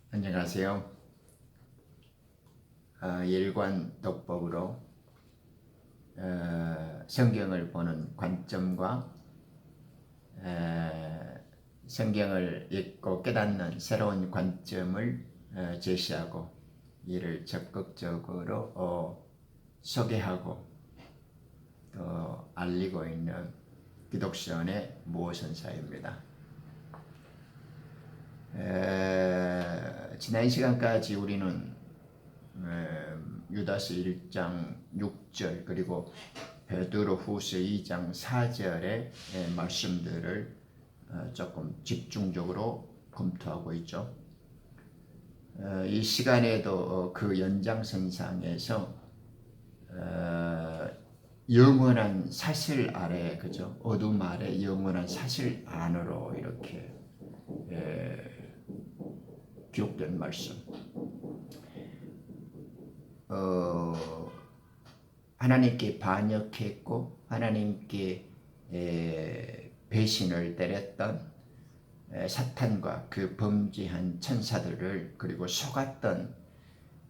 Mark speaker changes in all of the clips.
Speaker 1: 안녕하세요. 일관 독법으로 성경을 보는 관점과 성경을 읽고 깨닫는 새로운 관점을 제시하고 이를 적극적으로 소개하고 또 알리고 있는 기독신의 모선사입니다. 지난 시간까지 우리는 유다서 1장 6절 그리고 베드로후서 2장 4절의 말씀들을 조금 집중적으로 검토하고 있죠. 이 시간에도 그 연장선상에서 영원한 사실 아래, 그죠? 어둠 아래 영원한 사실 안으로 이렇게 기록된 말씀. 하나님께 반역했고 하나님께 배신을 때렸던 사탄과 그 범죄한 천사들을 그리고 속았던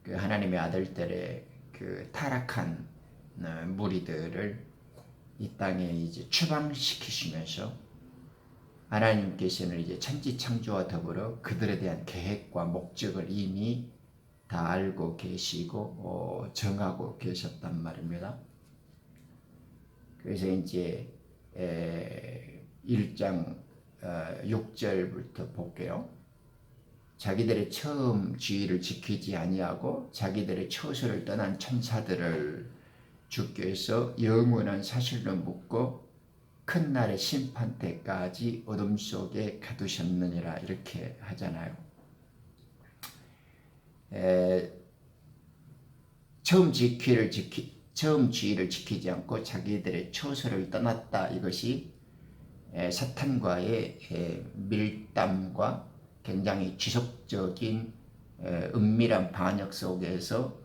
Speaker 1: 그 하나님의 아들들의 그 타락한 무리들을 이 땅에 이제 추방시키시면서 하나님께서는 이제 천지창조와 더불어 그들에 대한 계획과 목적을 이미 다 알고 계시고 정하고 계셨단 말입니다. 그래서 이제 1장 6절부터 볼게요. 자기들의 처음 지위를 지키지 아니하고 자기들의 처소를 떠난 천사들을 주께서 영원한 사실로 묶고 큰 날의 심판 때까지 어둠 속에 가두셨느니라 이렇게 하잖아요. 처음 지위를 지키지 않고 자기들의 처소를 떠났다. 이것이 사탄과의 밀담과 굉장히 지속적인 은밀한 반역 속에서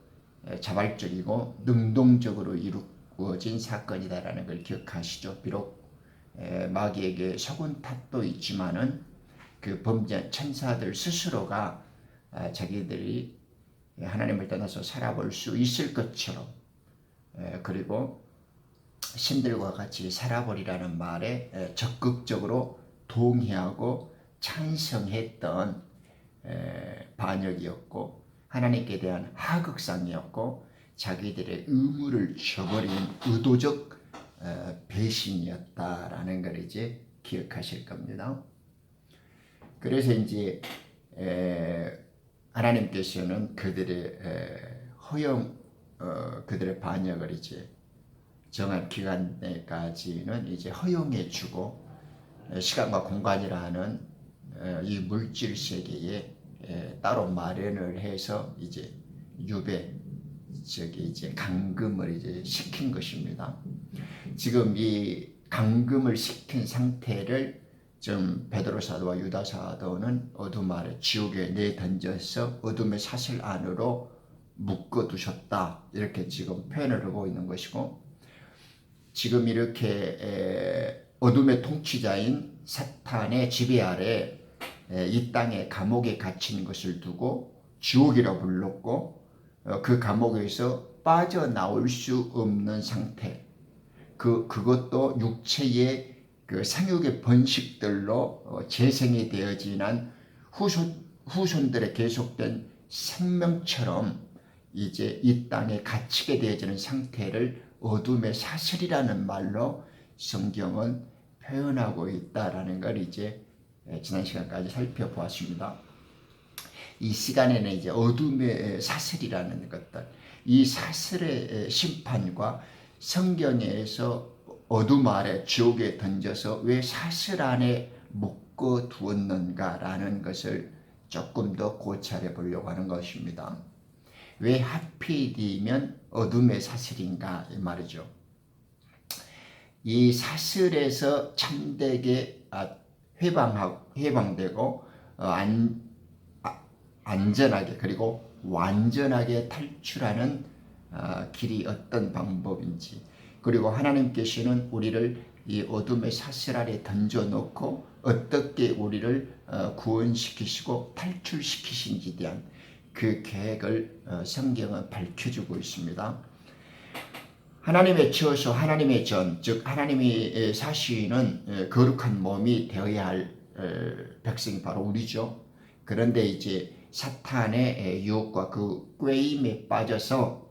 Speaker 1: 자발적이고 능동적으로 이루어진 사건이다라는 걸 기억하시죠. 비록 마귀에게 속은 탓도 있지만은 그 범죄한 천사들 스스로가 자기들이 하나님을 떠나서 살아볼 수 있을 것처럼 그리고 신들과 같이 살아보리라는 말에 적극적으로 동의하고 찬성했던 반역이었고 하나님께 대한 하극상이었고 자기들의 의무를 저버린 의도적 배신이었다라는 걸 이제 기억하실 겁니다. 그래서 이제 하나님께서는 그들의 그들의 반역을 이제 정한 기간 내까지는 이제 허용해 주고 시간과 공간이라는 이 물질 세계에 따로 마련을 해서 이제 이제 감금을 이제 시킨 것입니다. 지금 이 감금을 시킨 상태를 좀 베드로 사도와 유다 사도는 어둠 아래 지옥에 내던져서 어둠의 사실 안으로 묶어두셨다 이렇게 지금 표현을 하고 있는 것이고 지금 이렇게 어둠의 통치자인 사탄의 지배 아래 이 땅의 감옥에 갇힌 것을 두고 지옥이라 불렀고 그 감옥에서 빠져나올 수 없는 상태 그것도 육체의 그 생육의 번식들로 재생이 되어지는 후손들의 계속된 생명처럼 이제 이 땅에 갇히게 되어지는 상태를 어둠의 사슬이라는 말로 성경은 표현하고 있다라는 걸 이제 지난 시간까지 살펴보았습니다. 이 시간에는 이제 어둠의 사슬이라는 것들, 이 사슬의 심판과 성경에서 어둠 아래 지옥에 던져서 왜 사슬 안에 묶어 두었는가라는 것을 조금 더 고찰해 보려고 하는 것입니다. 왜 하필이면 어둠의 사슬인가 이 말이죠. 이 사슬에서 참되게 해방되고 안전하게 그리고 완전하게 탈출하는 길이 어떤 방법인지 그리고 하나님께서는 우리를 이 어둠의 사슬 아래 던져놓고 어떻게 우리를 구원시키시고 탈출시키신지에 대한 그 계획을 성경은 밝혀주고 있습니다. 하나님의 처소, 하나님의 전, 즉 하나님이 사시는 거룩한 몸이 되어야 할 백성이 바로 우리죠. 그런데 이제 사탄의 유혹과 그 꾀임에 빠져서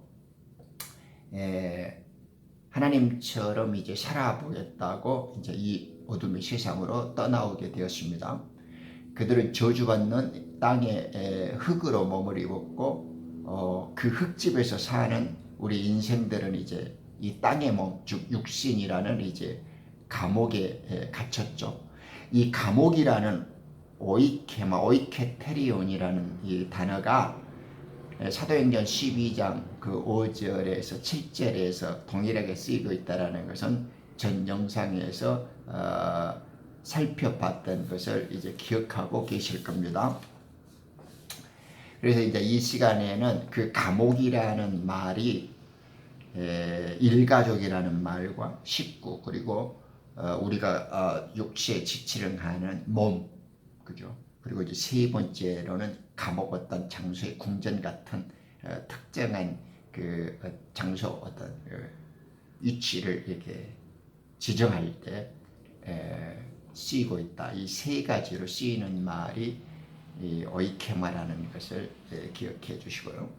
Speaker 1: 하나님처럼 이제 살아보겠다고 이제 이 어둠의 세상으로 떠나오게 되었습니다. 그들은 저주받는 땅의 흙으로 몸을 입었고 그 흙집에서 사는 우리 인생들은 이제 이 땅의 몸, 즉 육신이라는 이제 감옥에 갇혔죠. 이 감옥이라는 오이케테리온이라는 이 단어가 사도행전 12장 그 5절에서 7절에서 동일하게 쓰이고 있다는 것은 전 영상에서 살펴봤던 것을 이제 기억하고 계실 겁니다. 그래서 이제 이 시간에는 그 감옥이라는 말이 일가족이라는 말과 식구, 그리고 우리가 육체에 지치령하는 몸, 그죠? 그리고 이제 세 번째로는 감옥 어떤 장소의 궁전 같은 특정한 그 장소 어떤 위치를 이렇게 지정할 때 쓰이고 있다. 이 세 가지로 쓰이는 말이 이 오이케마라는 것을 기억해 주시고요.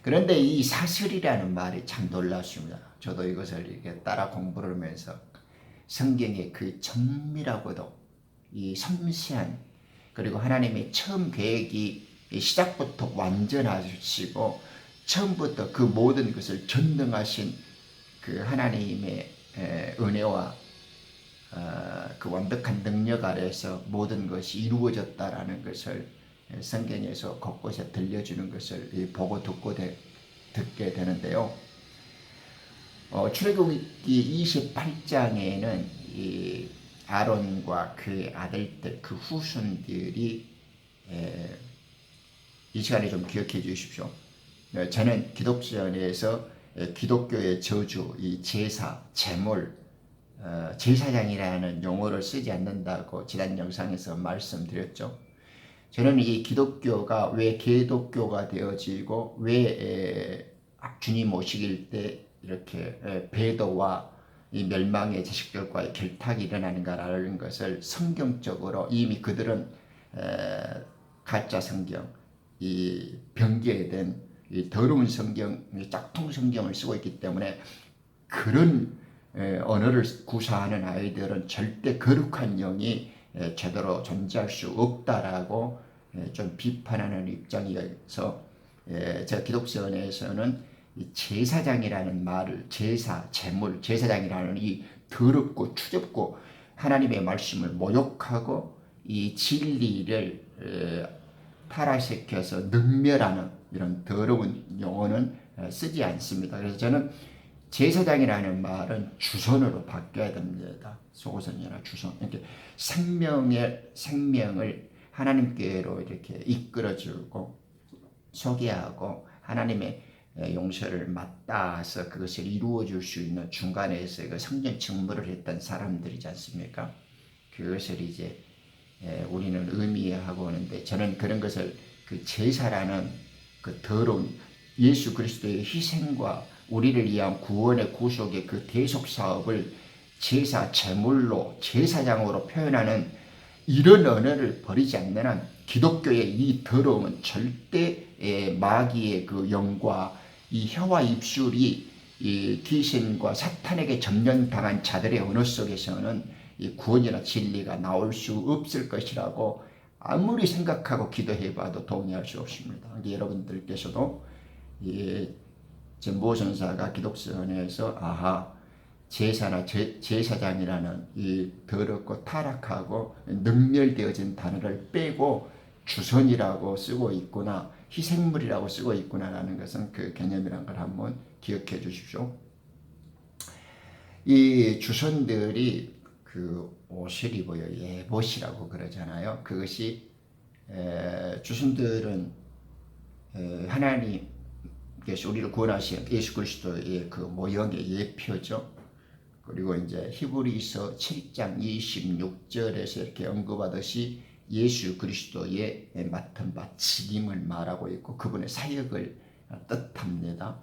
Speaker 1: 그런데 이 사슬이라는 말이 참 놀랍습니다. 저도 이것을 이렇게 따라 공부를 하면서 성경의 그 정밀하고도 이 섬세한, 그리고 하나님의 처음 계획이 시작부터 완전하시고 처음부터 그 모든 것을 전능하신 그 하나님의 은혜와 그 완벽한 능력 아래에서 모든 것이 이루어졌다라는 것을 성경에서 곳곳에 들려주는 것을 보고 듣게 되는데요. 출애굽기 28장에는 이 아론과 그의 아들들, 그 후손들이 이 시간에 좀 기억해 주십시오. 저는 기독교에서 기독교의 저주, 이 제사, 제물, 제사장이라는 용어를 쓰지 않는다고 지난 영상에서 말씀드렸죠. 저는 이 기독교가 왜 개독교가 되어지고 왜 주님 오시길 때 이렇게 배도와 이 멸망의 자식들과의 결탁이 일어나는가라는 것을 성경적으로 이미 그들은 가짜 성경, 이 변개된 이 더러운 성경, 짝퉁 성경을 쓰고 있기 때문에 그런 언어를 구사하는 아이들은 절대 거룩한 영이 제대로 존재할 수 없다라고 좀 비판하는 입장이어서 제가 기독교에서는 제사장이라는 말을 제사, 제물, 제사장이라는 이 더럽고 추접고 하나님의 말씀을 모욕하고 이 진리를 타락시켜서 능멸하는 이런 더러운 용어는 쓰지 않습니다. 그래서 저는 제사장이라는 말은 주선으로 바뀌어야 됩니다. 속옷선이나 주선. 이렇게 생명을 하나님께로 이렇게 이끌어주고 소개하고 하나님의 용서를 맞닿아서 그것을 이루어줄 수 있는 중간에서 그 성전 직무를 했던 사람들이지 않습니까? 그것을 이제 우리는 의미하고 오는데, 저는 그런 것을 그 제사라는 그 더러운 예수 그리스도의 희생과 우리를 위한 구원의 구속의 그 대속 사업을 제사, 제물로, 제사장으로 표현하는 이런 언어를 버리지 않는 한 기독교의 이 더러움은 절대 마귀의 그 영과 이 혀와 입술이 이 귀신과 사탄에게 점령당한 자들의 언어 속에서는 이 구원이나 진리가 나올 수 없을 것이라고 아무리 생각하고 기도해봐도 동의할 수 없습니다. 여러분들께서도 모 선사가 기독선에서 제사나 제사장이라는 이 더럽고 타락하고 능멸되어진 단어를 빼고 주선이라고 쓰고 있구나, 희생물이라고 쓰고 있구나라는 것은 그 개념이라는 걸 한번 기억해 주십시오. 이 주선들이 그 옷을 입어요. 예봇이라고 그러잖아요. 그것이 주선들은 하나님께서 우리를 구원하신 예수 그리스도의 그 모형의 예표죠. 그리고 이제 히브리서 7장 26절에서 이렇게 언급하듯이 예수 그리스도의 맡은 바 직임을 말하고 있고 그분의 사역을 뜻합니다.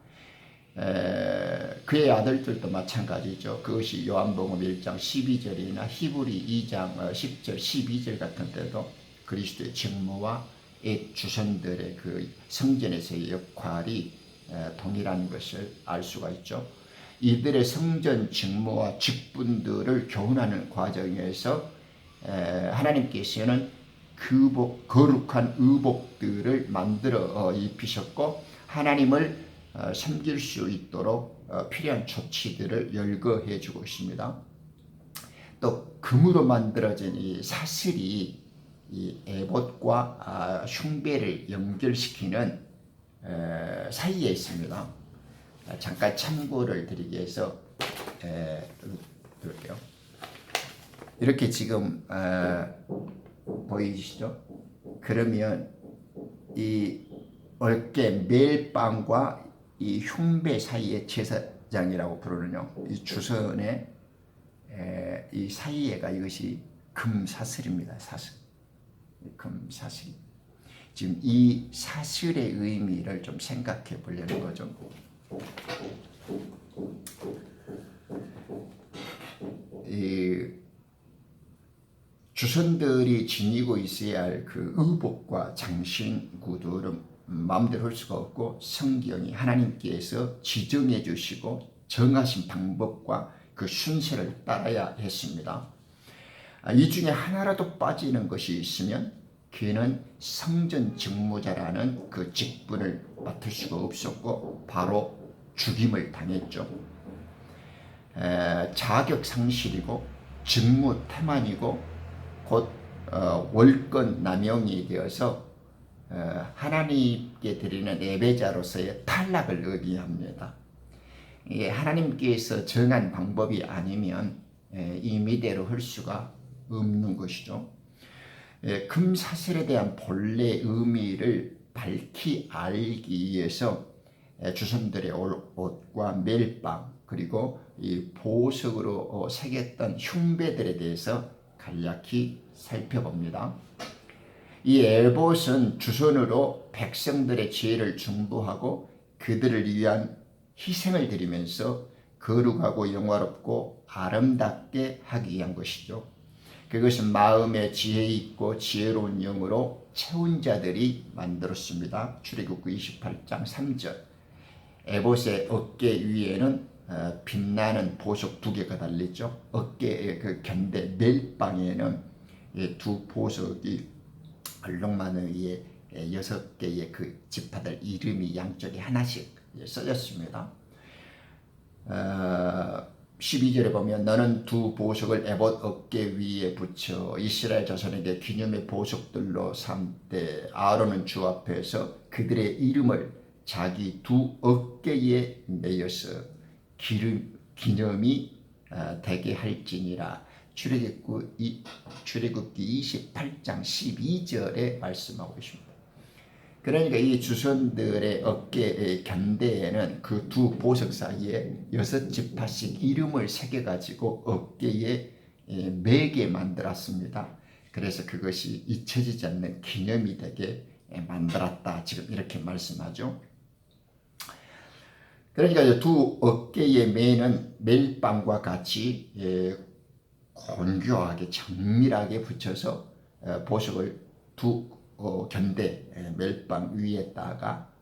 Speaker 1: 그의 아들들도 마찬가지죠. 그것이 요한복음 1장 12절이나 히브리 2장 10절 12절 같은 때도 그리스도의 직무와 옛 주선들의 그 성전에서의 역할이 동일한 것을 알 수가 있죠. 이들의 성전 직무와 직분들을 교훈하는 과정에서 하나님께서는 거룩한 의복들을 만들어 입히셨고 하나님을 섬길 수 있도록 필요한 조치들을 열거해 주고 있습니다. 또 금으로 만들어진 이 사슬이 이 에봇과 흉배를 연결시키는 사이에 있습니다. 잠깐 참고를 드리기 위해서 볼게요. 이렇게 지금 보이시죠? 그러면 이 어깨 멜빵과 이 흉배 사이의 제사장이라고 부르는요. 이 주선의 이 사이에가 이것이 금사슬입니다. 사슬. 금사슬. 지금 이 사슬의 의미를 좀 생각해 보려는 거죠. 이 주선들이 지니고 있어야 할 그 의복과 장신구들은 마음대로 할 수가 없고 성경이 하나님께서 지정해 주시고 정하신 방법과 그 순서를 따라야 했습니다. 이 중에 하나라도 빠지는 것이 있으면 그는 성전 직무자라는 그 직분을 맡을 수가 없었고 바로 죽임을 당했죠. 자격 상실이고 직무 태만이고 곧 월권 남용이 되어서 하나님께 드리는 예배자로서의 탈락을 의미합니다. 하나님께서 정한 방법이 아니면 임의대로 할 수가 없는 것이죠. 금사슬에 대한 본래 의미를 밝히 알기 위해서 주선들의 옷과 멜빵 그리고 이 보석으로 새겼던 흉배들에 대해서 간략히 살펴봅니다. 이 에봇은 주선으로 백성들의 죄를 중보하고 그들을 위한 희생을 드리면서 거룩하고 영화롭고 아름답게 하기 위한 것이죠. 그것은 마음에 지혜 있고 지혜로운 영으로 채운 자들이 만들었습니다. 출애굽기 28장 3절. 에봇의 어깨 위에는 빛나는 보석 2개가 달렸죠. 어깨의 그 견대 멜빵에는 두 보석이 얼룩말 위에 6개의 그 지파들 이름이 양쪽에 하나씩 써졌습니다. 12절에 보면 너는 두 보석을 에봇 어깨 위에 붙여 이스라엘 자손에게 기념의 보석들로 삼되 아론은 주 앞에서 그들의 이름을 자기 두 어깨에 매여서 기념이 되게 할지니라. 출애굽기 28장 12절에 말씀하고 있습니다. 그러니까 이 주선들의 어깨의 견대에는 그 두 보석 사이에 6지파씩 이름을 새겨가지고 어깨에 매게 만들었습니다. 그래서 그것이 잊혀지지 않는 기념이 되게 만들었다. 지금 이렇게 말씀하죠. 그러니까 두 어깨에 매는 멜빵과 같이 건조하게 정밀하게 붙여서 보석을 두 견대 멜빵 위에다가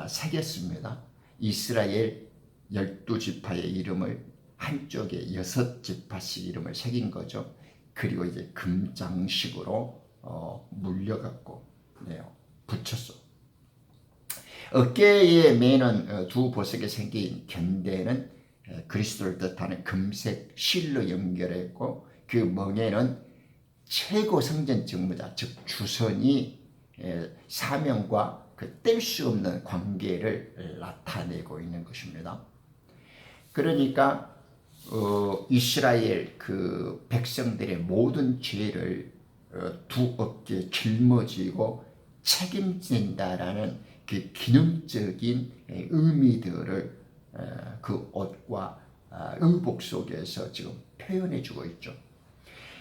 Speaker 1: 새겼습니다. 이스라엘 12지파의 이름을 한쪽에 6지파씩 이름을 새긴 거죠. 그리고 이제 금장식으로 물려갖고 붙였어. 어깨에 매는 두 보석에 생긴 견대는 그리스도를 뜻하는 금색 실로 연결했고 그 멍에는 최고 성전 직무자 즉 주선이 사명과 그 뗄 수 없는 관계를 나타내고 있는 것입니다. 그러니까 이스라엘 그 백성들의 모든 죄를 두 어깨에 짊어지고 책임진다라는 그 기념적인 의미들을 그 옷과 의복 속에서 지금 표현해 주고 있죠.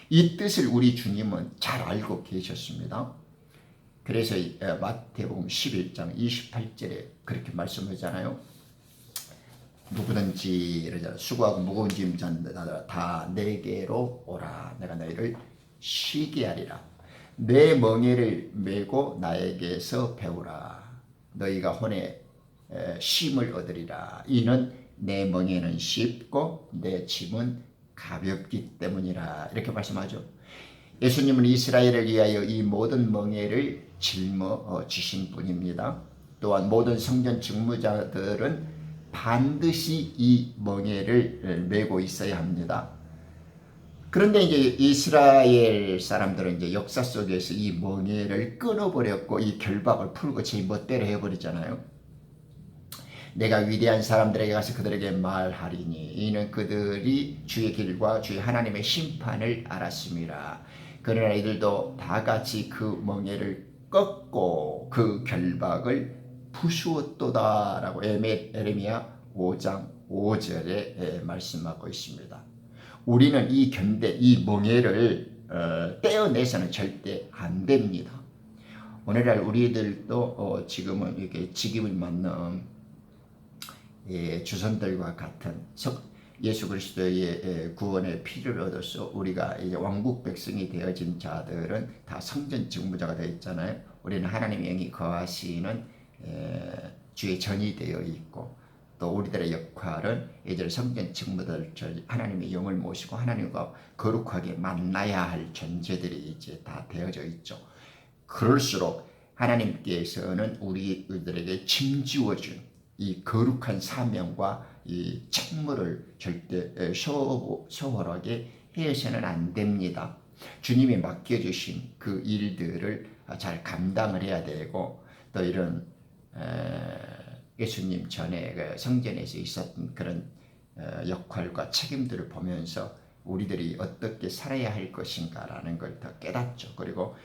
Speaker 1: 이 뜻을 우리 주님은 잘 알고 계셨습니다. 그래서 마태복음 11장 28절에 그렇게 말씀하잖아요. 누구든지 수고하고 무거운 짐 진 자들아 다 내게로 오라. 내가 너희를 쉬게 하리라. 내 멍에를 메고 나에게서 배우라. 너희가 혼에 쉼을 얻으리라. 이는 내 멍에는 쉽고 내 짐은 가볍기 때문이라. 이렇게 말씀하죠. 예수님은 이스라엘을 위하여 이 모든 멍에를 짊어 주신 분입니다. 또한 모든 성전 직무자들은 반드시 이 멍에를 메고 있어야 합니다. 그런데 이제 이스라엘 사람들은 이제 역사 속에서 이 멍에를 끊어버렸고 이 결박을 풀고 제 멋대로 해버리잖아요. 내가 위대한 사람들에게 가서 그들에게 말하리니 이는 그들이 주의 길과 주의 하나님의 심판을 알았습니다. 그러나 이들도 다 같이 그 멍에를 꺾고 그 결박을 부수었도다라고 에레미야 5장 5절에 말씀하고 있습니다. 우리는 이 견대, 이 멍에를 떼어내서는 절대 안 됩니다. 오늘날 우리들도 지금은 이렇게 직임을 맡는 주선들과 같은 예수 그리스도의 구원의 피를 얻어서 우리가 이제 왕국 백성이 되어진 자들은 다 성전 직무자가 되어 있잖아요. 우리는 하나님의 영이 거하시는 주의 전이 되어 있고 또 우리들의 역할은 이제 성전 직무들 하나님의 영을 모시고 하나님과 거룩하게 만나야 할 존재들이 이제 다 되어져 있죠. 그럴수록 하나님께서는 우리들에게 짐지워준 이 거룩한 사명과 이 책무를 절대 소홀하게 해서는 안 됩니다. 주님이 맡겨주신 그 일들을 잘 감당을 해야 되고 또 이런 예수님 전에 그 성전에서 있었던 그런 역할과 책임들을 보면서 우리들이 어떻게 살아야 할 것인가라는 걸 더 깨닫죠. 그리고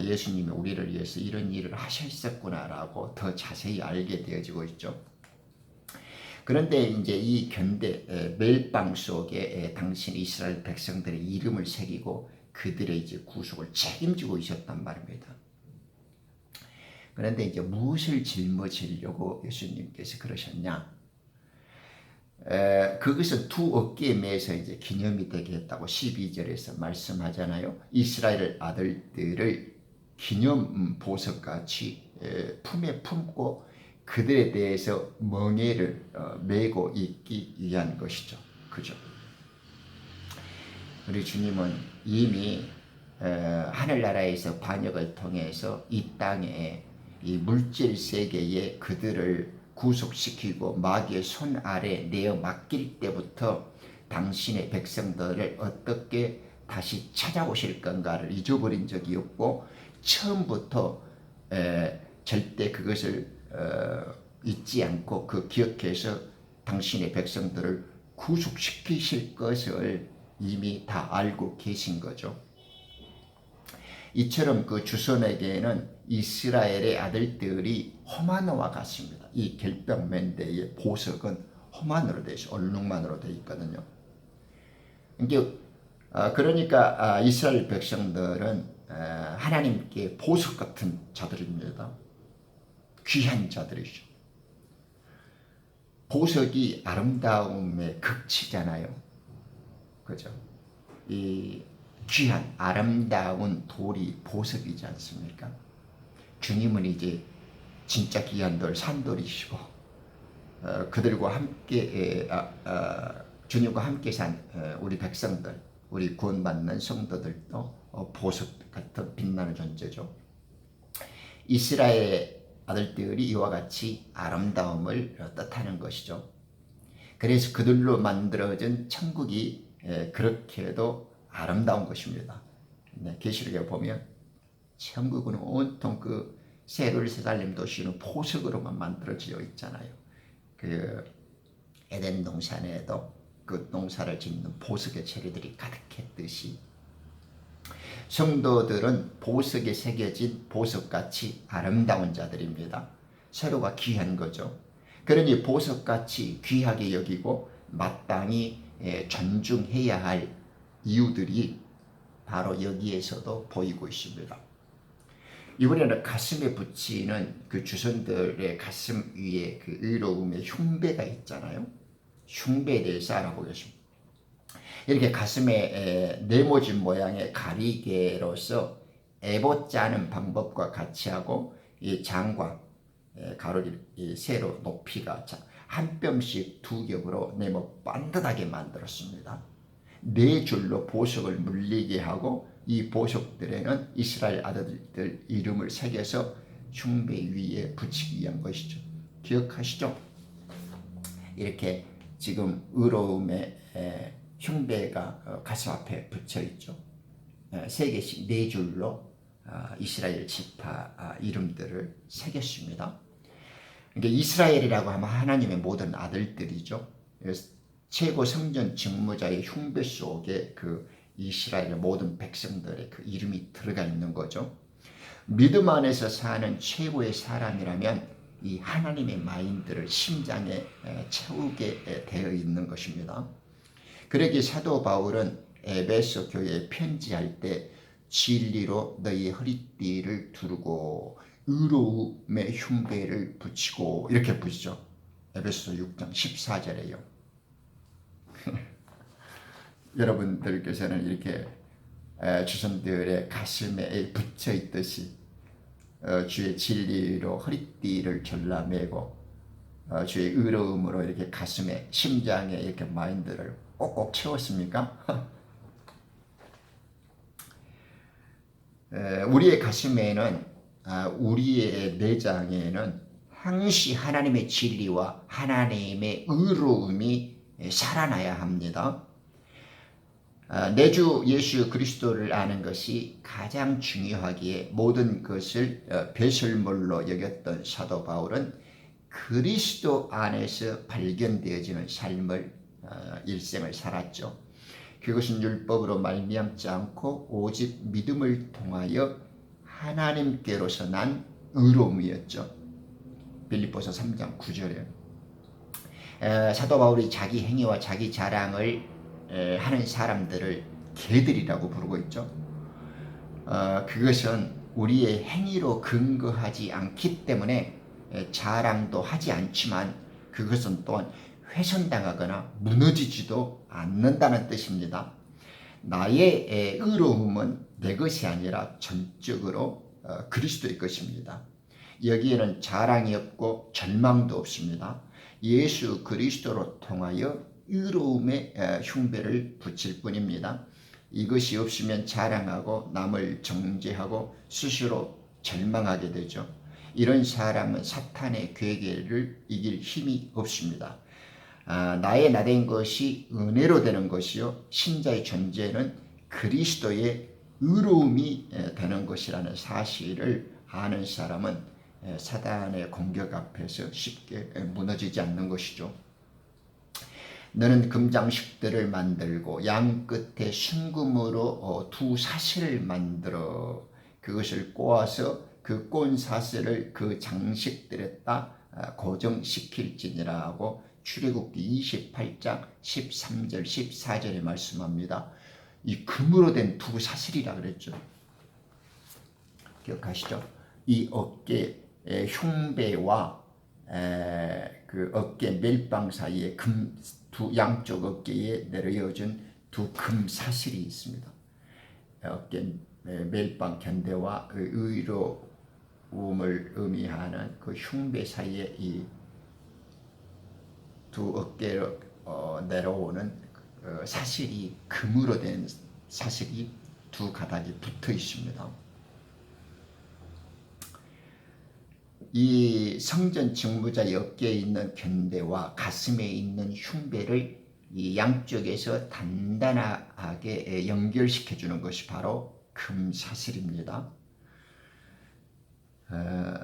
Speaker 1: 예수님이 우리를 위해서 이런 일을 하셨었구나라고 더 자세히 알게 되어지고 있죠. 그런데 이제 이 견대 멜빵 속에 당신 이스라엘 백성들의 이름을 새기고 그들의 이제 구속을 책임지고 있었단 말입니다. 그런데 이제 무엇을 짊어지려고 예수님께서 그러셨냐? 그것은 두 어깨에 매서 이제 기념이 되게 했다고 12절에서 말씀하잖아요. 이스라엘 아들들을 기념 보석같이 품에 품고 그들에 대해서 멍에를 메고 있기 위한 것이죠. 그죠? 우리 주님은 이미 하늘나라에서 반역을 통해서 이 땅에 이 물질 세계에 그들을 구속시키고 마귀의 손 아래 내어 맡길 때부터 당신의 백성들을 어떻게 다시 찾아오실 건가를 잊어버린 적이 없고 처음부터 절대 그것을 잊지 않고 그 기억해서 당신의 백성들을 구속시키실 것을 이미 다 알고 계신 거죠. 이처럼 그 주선에게는 이스라엘의 아들들이 호마노와 같습니다. 이 결병맨대의 보석은 호만으로 되어 있어요. 얼룩만으로 되어 있거든요. 그러니까 이스라엘 백성들은 하나님께 보석 같은 자들입니다. 귀한 자들이죠. 보석이 아름다움의 극치잖아요. 그죠? 이 귀한 아름다운 돌이 보석이지 않습니까? 주님은 이제 진짜 귀한 돌 산돌이시고 그들과 함께 주님과 함께 산 우리 백성들, 우리 구원받는 성도들도 보석 같은 빛나는 존재죠. 이스라엘의 아들들이 이와 같이 아름다움을 뜻하는 것이죠. 그래서 그들로 만들어진 천국이 그렇게도 아름다운 것입니다. 계시록에 보면 천국은 온통 그 예루살렘 도시는 보석으로만 만들어져 있잖아요. 그 에덴 동산에도 그 농사를 짓는 보석의 재료들이 가득했듯이 성도들은 보석에 새겨진 보석같이 아름다운 자들입니다. 서로가 귀한 거죠. 그러니 보석같이 귀하게 여기고 마땅히 존중해야 할 이유들이 바로 여기에서도 보이고 있습니다. 이번에는 가슴에 붙이는 그 주선들의 가슴 위에 그 의로움의 흉배가 있잖아요. 흉배에 대해서 알아보겠습니다. 이렇게 가슴에 네모진 모양의 가리개로서 에봇 짜는 방법과 같이 하고 이 장과 가로를 세로 높이가 한 뼘씩 두 겹으로 네모 반듯하게 만들었습니다. 네 줄로 보석을 물리게 하고 이 보석들에는 이스라엘 아들들 이름을 새겨서 흉배 위에 붙이기 위한 것이죠. 기억하시죠? 이렇게 지금 의로움의 흉배가 가슴 앞에 붙여 있죠. 세 개씩 네 줄로 이스라엘 지파 이름들을 새겼습니다. 그러니까 이스라엘이라고 하면 하나님의 모든 아들들이죠. 최고 성전 직무자의 흉배 속에 그 이스라엘의 모든 백성들의 그 이름이 들어가 있는 거죠. 믿음 안에서 사는 최고의 사람이라면 이 하나님의 마인드를 심장에 채우게 되어 있는 것입니다. 그러기에 사도 바울은 에베소 교회에 편지할 때 진리로 너희 허리띠를 두르고 의로움의 흉배를 붙이고 이렇게 붙이죠. 에베소 6장 14절에요. 여러분들께서는 이렇게 주선들의 가슴에 붙여 있듯이 주의 진리로 허리띠를 졸라매고 주의 의로움으로 이렇게 가슴에 심장에 이렇게 마인드를 꼭꼭 채웠습니까? 우리의 가슴에는 우리의 내장에는 항시 하나님의 진리와 하나님의 의로움이 살아나야 합니다. 내 주 예수 그리스도를 아는 것이 가장 중요하기에 모든 것을 배설물로 여겼던 사도 바울은 그리스도 안에서 발견되어지는 삶을 일생을 살았죠. 그것은 율법으로 말미암지 않고 오직 믿음을 통하여 하나님께로서 난 의로움이었죠. 빌립보서 3장 9절에 사도 바울이 자기 행위와 자기 자랑을 하는 사람들을 개들이라고 부르고 있죠. 그것은 우리의 행위로 근거하지 않기 때문에 자랑도 하지 않지만 그것은 또한 훼손당하거나 무너지지도 않는다는 뜻입니다. 나의 의로움은 내 것이 아니라 전적으로 그리스도의 것입니다. 여기에는 자랑이 없고 절망도 없습니다. 예수 그리스도로 통하여 의로움의 흉배를 붙일 뿐입니다. 이것이 없으면 자랑하고 남을 정죄하고 스스로 절망하게 되죠. 이런 사람은 사탄의 괴계를 이길 힘이 없습니다. 나의 나된 것이 은혜로 되는 것이요 신자의 존재는 그리스도의 의로움이 되는 것이라는 사실을 아는 사람은 사단의 공격 앞에서 쉽게 무너지지 않는 것이죠. 너는 금장식들을 만들고 양 끝에 순금으로 두 사슬을 만들어 그것을 꼬아서 그 꼰 사슬을 그 장식들에다 고정시킬지니라 하고 출애굽기 28장 13절 14절에 말씀합니다. 이 금으로 된 두 사슬이라 그랬죠. 기억하시죠? 이 어깨 흉배와 그 어깨 멜빵 사이에 두 양쪽 어깨에 내려진 두 금 사슬이 있습니다. 어깨 멜빵 견대와 의로움을 의미하는 그 흉배 사이에 이 두 어깨로 내려오는 사슬이 금으로 된 사슬이 두 가닥이 붙어 있습니다. 이 성전 직무자의 어깨에 있는 견대와 가슴에 있는 흉배를 이 양쪽에서 단단하게 연결시켜 주는 것이 바로 금사슬입니다.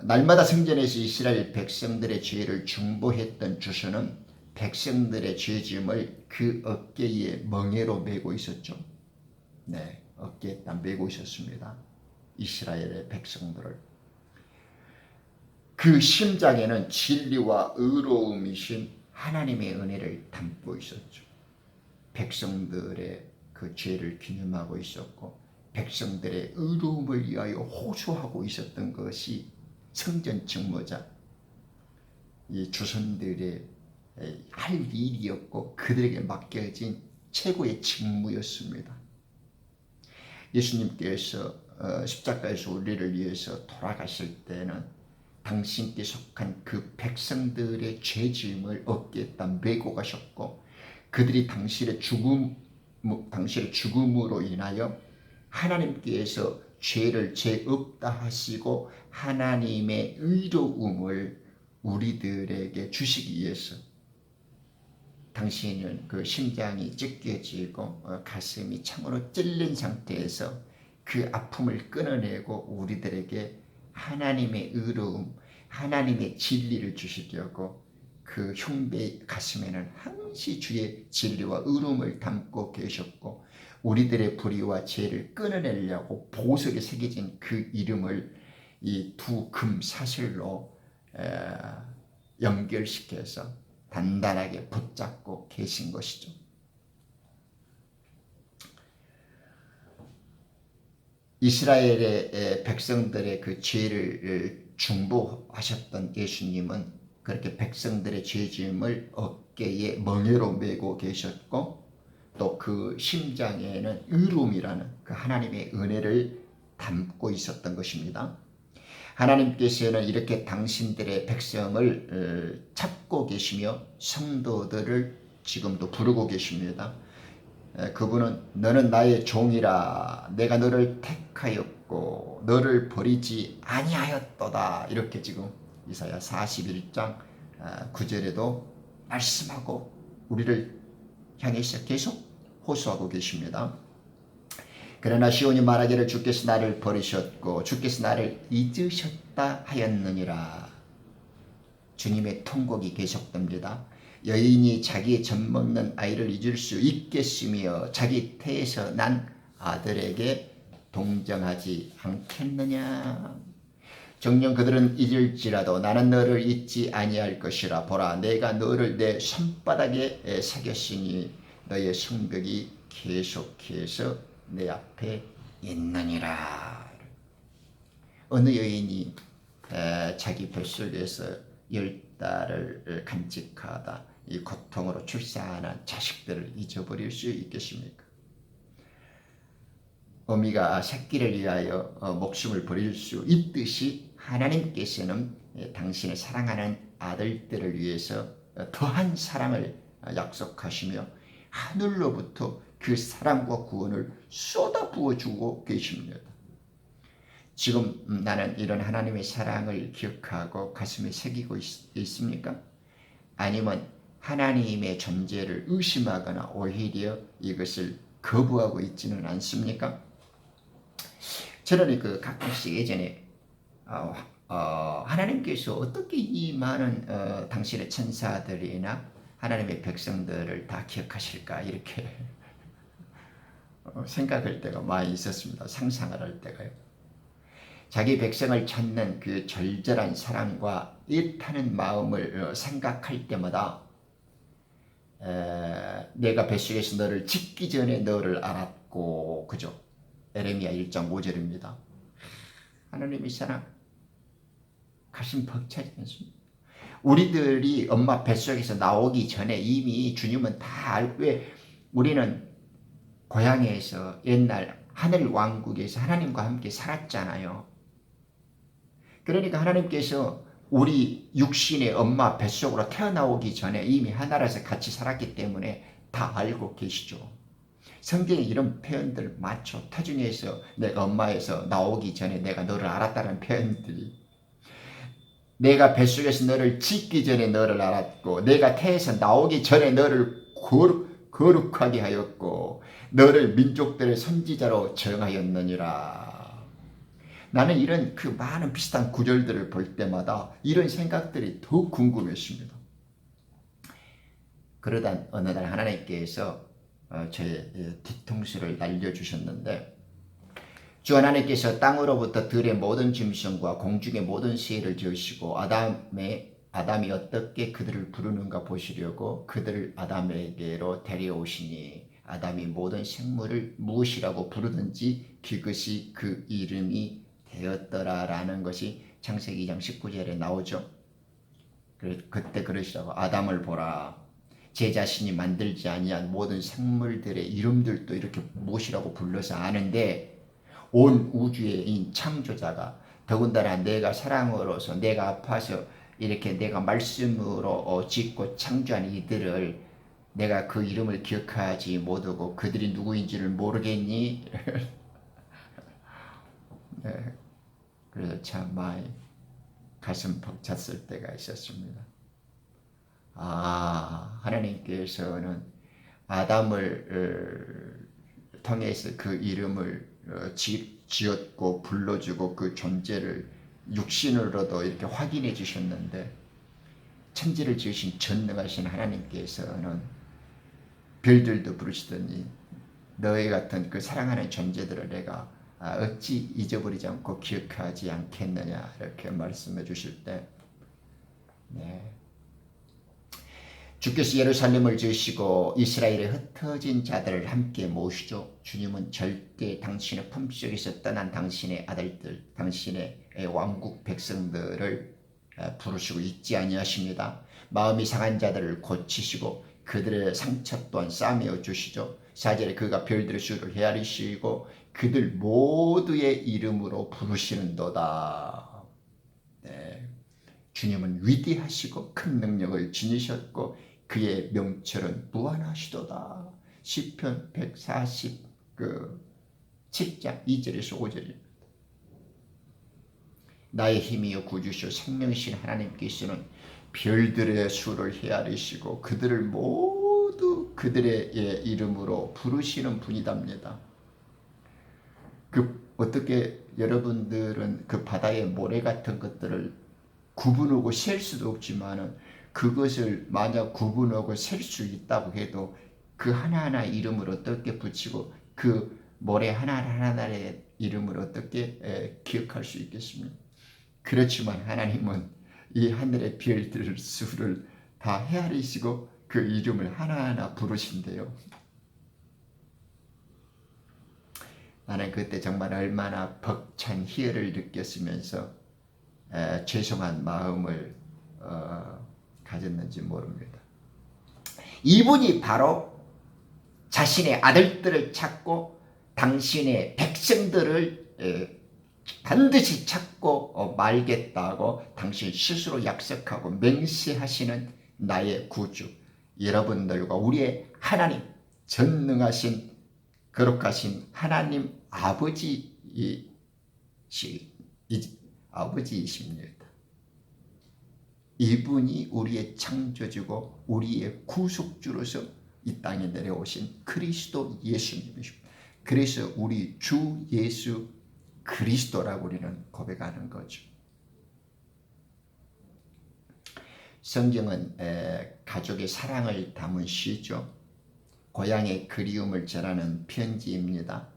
Speaker 1: 날마다 성전에서 이스라엘 백성들의 죄를 중보했던 주선은 백성들의 죄짐을 그 어깨에 멍에로 메고 있었죠. 네, 어깨에다 메고 있었습니다. 이스라엘의 백성들을. 그 심장에는 진리와 의로움이신 하나님의 은혜를 담고 있었죠. 백성들의 그 죄를 기념하고 있었고 백성들의 의로움을 위하여 호소하고 있었던 것이 성전 직무자 이 주선들의 할 일이었고 그들에게 맡겨진 최고의 직무였습니다. 예수님께서 십자가에서 우리를 위해서 돌아가실 때는 당신께 속한 그 백성들의 죄짐을 어깨에 메고 가셨고 그들이 당신의 죽음으로 인하여 하나님께서 죄를 죄 없다 하시고 하나님의 의로움을 우리들에게 주시기 위해서 당신은 그 심장이 찢겨지고 가슴이 창으로 찔린 상태에서 그 아픔을 끊어내고 우리들에게 하나님의 의로움, 하나님의 진리를 주시려고 그 흉배 가슴에는 항시 주의 진리와 의로움을 담고 계셨고 우리들의 불의와 죄를 끊어내려고 보석에 새겨진 그 이름을 이 두 금 사슬로 연결시켜서 단단하게 붙잡고 계신 것이죠. 이스라엘의 백성들의 그 죄를 중보하셨던 예수님은 그렇게 백성들의 죄짐을 어깨에 멍에로 메고 계셨고 또 그 심장에는 의로움이라는 그 하나님의 은혜를 담고 있었던 것입니다. 하나님께서는 이렇게 당신들의 백성을 찾고 계시며 성도들을 지금도 부르고 계십니다. 그분은 너는 나의 종이라 내가 너를 택하였고 너를 버리지 아니하였도다 이렇게 지금 이사야 41장 9절에도 말씀하고 우리를 향해서 계속 호소하고 계십니다. 그러나 시온이 말하기를 주께서 나를 버리셨고 주께서 나를 잊으셨다 하였느니라. 주님의 통곡이 계속됩니다. 여인이 자기의 젖먹는 아이를 잊을 수 있겠으며 자기 태에서 난 아들에게 동정하지 않겠느냐. 정녕 그들은 잊을지라도 나는 너를 잊지 아니할 것이라. 보라 내가 너를 내 손바닥에 새겼으니 너의 성벽이 계속해서 내 앞에 있느니라. 어느 여인이 자기 뱃속에서 10달을 간직하다 이 고통으로 출산한 자식들을 잊어버릴 수 있겠습니까? 어미가 새끼를 위하여 목숨을 버릴 수 있듯이 하나님께서는 당신의 사랑하는 아들들을 위해서 더한 사랑을 약속하시며 하늘로부터 그 사랑과 구원을 쏟아부어주고 계십니다. 지금 나는 이런 하나님의 사랑을 기억하고 가슴에 새기고 있습니까? 아니면 하나님의 존재를 의심하거나 오히려 이것을 거부하고 있지는 않습니까? 저는 가끔씩 예전에 하나님께서 어떻게 이 많은 당신의 천사들이나 하나님의 백성들을 다 기억하실까 이렇게 생각할 때가 많이 있었습니다. 상상을 할 때가요. 자기 백성을 찾는 그 절절한 사랑과 애타는 마음을 생각할 때마다 내가 뱃속에서 너를 짓기 전에 너를 알았고 그죠? 에레미야 1장 5절입니다. 하나님의 사랑 가슴 벅차지 않습니다. 우리들이 엄마 뱃속에서 나오기 전에 이미 주님은 다 알고 왜 우리는 고향에서 옛날 하늘 왕국에서 하나님과 함께 살았잖아요. 그러니까 하나님께서 우리 육신의 엄마 뱃속으로 태어나오기 전에 이미 하나라서 같이 살았기 때문에 다 알고 계시죠. 성경에 이런 표현들 많죠. 태중에서 내가 엄마에서 나오기 전에 내가 너를 알았다는 표현들이 내가 뱃속에서 너를 짓기 전에 너를 알았고 내가 태에서 나오기 전에 너를 거룩하게 하였고 너를 민족들의 선지자로 정하였느니라. 나는 이런 그 많은 비슷한 구절들을 볼 때마다 이런 생각들이 더 궁금했습니다. 그러다 어느 날 하나님께서 저의 뒤통수를 날려주셨는데 주 하나님께서 땅으로부터 들의 모든 짐승과 공중의 모든 새를 지으시고 아담의 아담이 어떻게 그들을 부르는가 보시려고 그들을 아담에게로 데려오시니 아담이 모든 생물을 무엇이라고 부르든지 그것이 그 이름이 되었더라라는 것이 창세기 2장 19절에 나오죠. 그때 그러시라고 아담을 보라. 제 자신이 만들지 아니한 모든 생물들의 이름들도 이렇게 무엇이라고 불러서 아는데 온 우주의 창조자가 더군다나 내가 사랑으로서 내가 아파서 이렇게 내가 말씀으로 짓고 창조한 이들을 내가 그 이름을 기억하지 못하고 그들이 누구인지를 모르겠니? 네, 그래서 참 많이 가슴 벅찼을 때가 있었습니다. 하나님께서는 아담을 통해서 그 이름을 지었고 불러주고 그 존재를 육신으로도 이렇게 확인해 주셨는데 천지를 지으신 전능하신 하나님께서는 별들도 부르시더니 너희 같은 그 사랑하는 존재들을 내가 어찌 잊어버리지 않고 기억하지 않겠느냐 이렇게 말씀해 주실 때 주께서 예루살렘을 지으시고 이스라엘에 흩어진 자들을 함께 모으시죠. 주님은 절대 당신의 품속에서 떠난 당신의 아들들, 당신의 왕국 백성들을 부르시고 잊지 아니하십니다. 마음이 상한 자들을 고치시고 그들의 상처 또한 싸매어 주시죠. 4절에 그가 별들의 수를 헤아리시고 그들 모두의 이름으로 부르시는도다. 네. 주님은 위대하시고 큰 능력을 지니셨고 그의 명철은 무한하시도다. 시편 147장 2절에서 5절입니다. 나의 힘이여 구주시오 생명이신 하나님께서는 별들의 수를 헤아리시고 그들을 모두 그들의 이름으로 부르시는 분이답니다. 어떻게 여러분들은 그 바다의 모래 같은 것들을 구분하고 셀 수도 없지만은 그것을 만약 구분하고 셀 수 있다고 해도 그 하나하나 이름을 어떻게 붙이고 그 모래 하나하나의 이름을 어떻게 기억할 수 있겠습니까? 그렇지만 하나님은 이 하늘의 별들 수를 다 헤아리시고 그 이름을 하나하나 부르신대요. 나는 그때 정말 얼마나 벅찬 희열을 느꼈으면서 죄송한 마음을 가졌는지 모릅니다. 이분이 바로 자신의 아들들을 찾고 당신의 백성들을 반드시 찾고 말겠다고 당신 스스로 약속하고 맹세하시는 나의 구주, 여러분들과 우리의 하나님, 전능하신 거룩하신 하나님 아버지이십니다. 이분이 우리의 창조주고 우리의 구속주로서 이 땅에 내려오신 그리스도 예수님이십니다. 그래서 우리 주 예수 그리스도라고 우리는 고백하는 거죠. 성경은 가족의 사랑을 담은 시죠. 고향의 그리움을 전하는 편지입니다.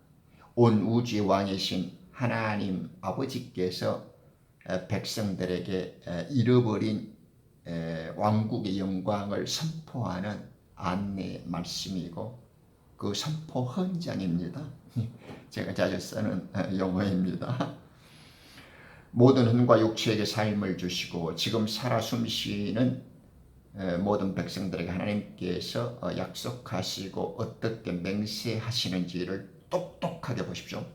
Speaker 1: 온 우주의 왕이신 하나님 아버지께서 백성들에게 잃어버린 왕국의 영광을 선포하는 안내 말씀이고 그 선포 헌장입니다. 제가 자주 쓰는 용어입니다. 모든 혼과 육체에게 삶을 주시고 지금 살아 숨쉬는 모든 백성들에게 하나님께서 약속하시고 어떻게 맹세하시는지를 똑똑하게 보십시오.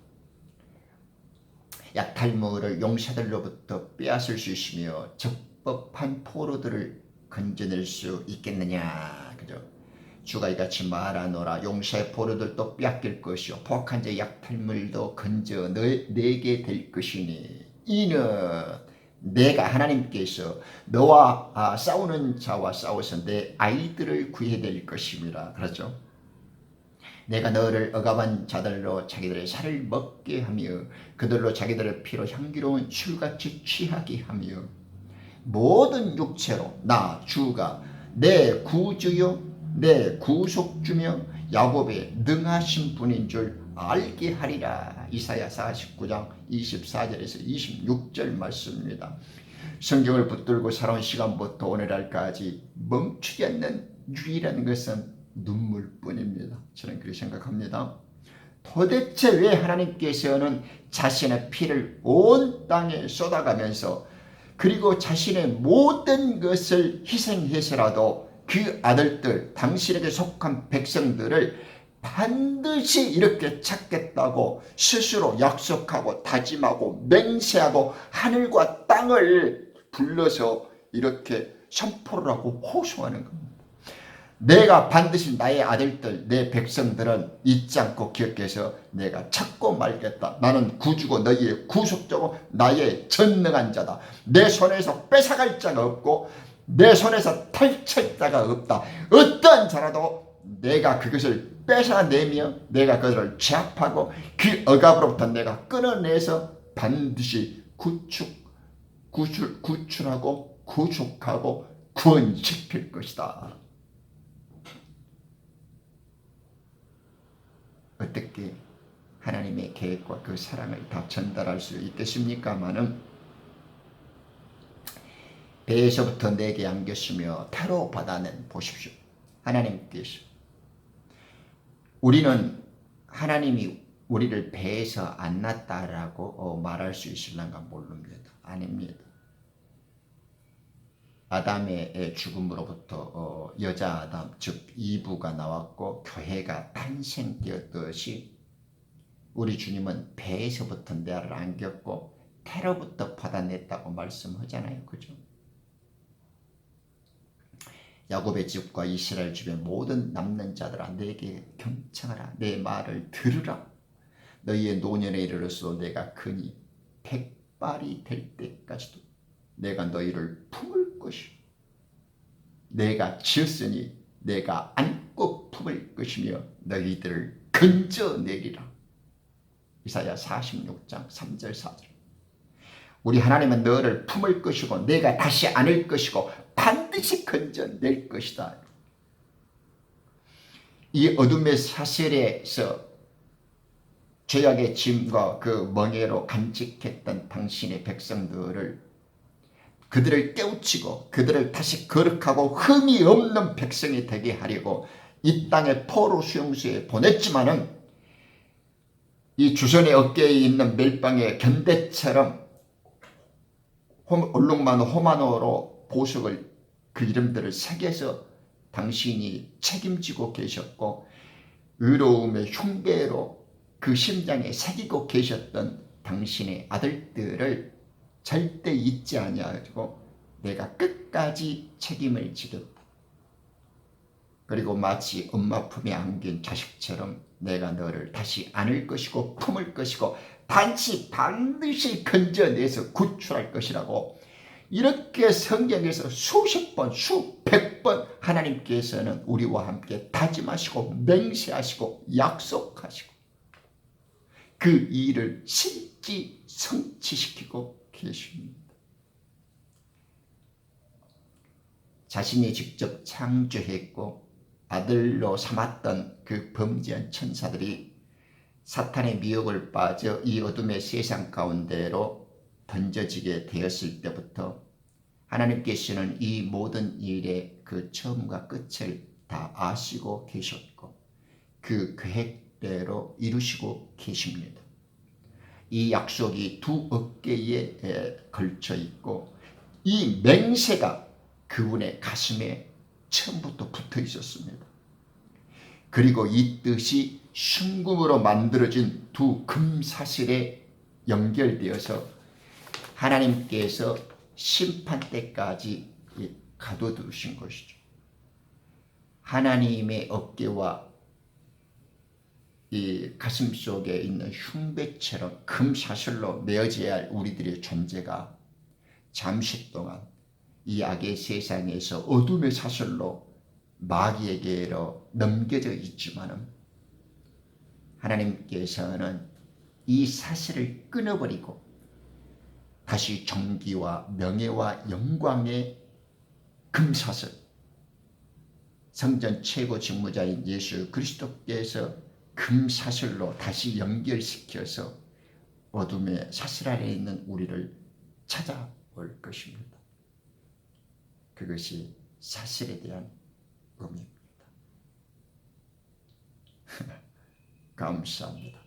Speaker 1: 약탈물을 용사들로부터 빼앗을 수 있으며 적법한 포로들을 건져낼 수 있겠느냐. 그죠? 주가 이같이 말하노라. 용사의 포로들도 빼앗길 것이요 포악한 자의 약탈물도 건져내게 될 것이니 이는 내가 하나님께서 너와 싸우는 자와 싸워서 내 아이들을 구해낼 것임이라. 그렇죠? 내가 너를 억압한 자들로 자기들의 살을 먹게 하며 그들로 자기들의 피로 향기로운 술같이 취하게 하며 모든 육체로 나 주가 내 구주요 내 구속주며 야곱의 능하신 분인 줄 알게 하리라. 이사야 49장 24절에서 26절 말씀입니다. 성경을 붙들고 살아온 시간부터 오늘날까지 멈추지 않는 유일한 것은 눈물뿐입니다. 저는 그렇게 생각합니다. 도대체 왜 하나님께서는 자신의 피를 온 땅에 쏟아가면서 그리고 자신의 모든 것을 희생해서라도 그 아들들, 당신에게 속한 백성들을 반드시 이렇게 찾겠다고 스스로 약속하고 다짐하고 맹세하고 하늘과 땅을 불러서 이렇게 선포를 하고 호소하는 겁니다. 내가 반드시 나의 아들들, 내 백성들은 잊지 않고 기억해서 내가 찾고 말겠다. 나는 구주고 너희의 구속자고 나의 전능한 자다. 내 손에서 뺏어갈 자가 없고 내 손에서 탈칠 자가 없다. 어떤 자라도 내가 그것을 뺏어내며 내가 그것을 제압하고 그 억압으로부터 내가 끊어내서 반드시 구출하고 구속하고 구원시킬 것이다. 어떻게 하나님의 계획과 그 사랑을 다 전달할 수 있겠습니까마는 배에서부터 내게 안겼으며 태로 바다는 보십시오. 하나님께서 우리는 하나님이 우리를 배에서 안 낳았다라고 말할 수 있을런가 모릅니다. 아닙니다. 아담의 죽음으로부터 여자 아담 즉 이브가 나왔고 교회가 탄생되었듯이 우리 주님은 배에서부터 나를 안겼고 태로부터 받아냈다고 말씀하잖아요. 그죠? 야곱의 집과 이스라엘 집의 모든 남는 자들아 내게 경청하라. 내 말을 들으라. 너희의 노년에 이르러서도 내가 그니 백발이 될 때까지도 내가 너희를 품을 것이요 내가 지었으니 내가 안고 품을 것이며 너희들을 건져내리라. 이사야 46장 3절 4절. 우리 하나님은 너를 품을 것이고 내가 다시 안을 것이고 반드시 건져낼 것이다. 이 어둠의 사슬에서 죄악의 짐과 그 멍에로 간직했던 당신의 백성들을 그들을 깨우치고 그들을 다시 거룩하고 흠이 없는 백성이 되게 하려고 이 땅의 포로 수용소에 보냈지만은 이 주선의 어깨에 있는 멜빵의 견대처럼 얼룩만 호마노로 보석을 그 이름들을 새겨서 당신이 책임지고 계셨고 의로움의 흉배로 그 심장에 새기고 계셨던 당신의 아들들을 절대 잊지 아니하고 내가 끝까지 책임을 지겠다. 그리고 마치 엄마 품에 안긴 자식처럼 내가 너를 다시 안을 것이고 품을 것이고 반드시 건져내서 구출할 것이라고 이렇게 성경에서 수십 번 수백 번 하나님께서는 우리와 함께 다짐하시고 맹세하시고 약속하시고 그 일을 실지 성취시키고 계십니다. 자신이 직접 창조했고 아들로 삼았던 그 범죄한 천사들이 사탄의 미혹을 빠져 이 어둠의 세상 가운데로 던져지게 되었을 때부터 하나님께서는 이 모든 일의 그 처음과 끝을 다 아시고 계셨고 그 계획대로 이루시고 계십니다. 이 약속이 두 어깨에 걸쳐 있고 이 맹세가 그분의 가슴에 처음부터 붙어 있었습니다. 그리고 이 뜻이 순금으로 만들어진 두 금사슬에 연결되어서 하나님께서 심판 때까지 가둬두신 것이죠. 하나님의 어깨와 이 가슴 속에 있는 흉배처럼 금사슬로 메어져야 할 우리들의 존재가 잠시 동안 이 악의 세상에서 어둠의 사슬로 마귀에게로 넘겨져 있지만은 하나님께서는 이 사슬을 끊어버리고 다시 정기와 명예와 영광의 금사슬 성전 최고 직무자인 예수 그리스도께서 금사슬로 다시 연결시켜서 어둠의 사슬 아래에 있는 우리를 찾아 올 것입니다. 그것이 사실에 대한 의미입니다. 감사합니다.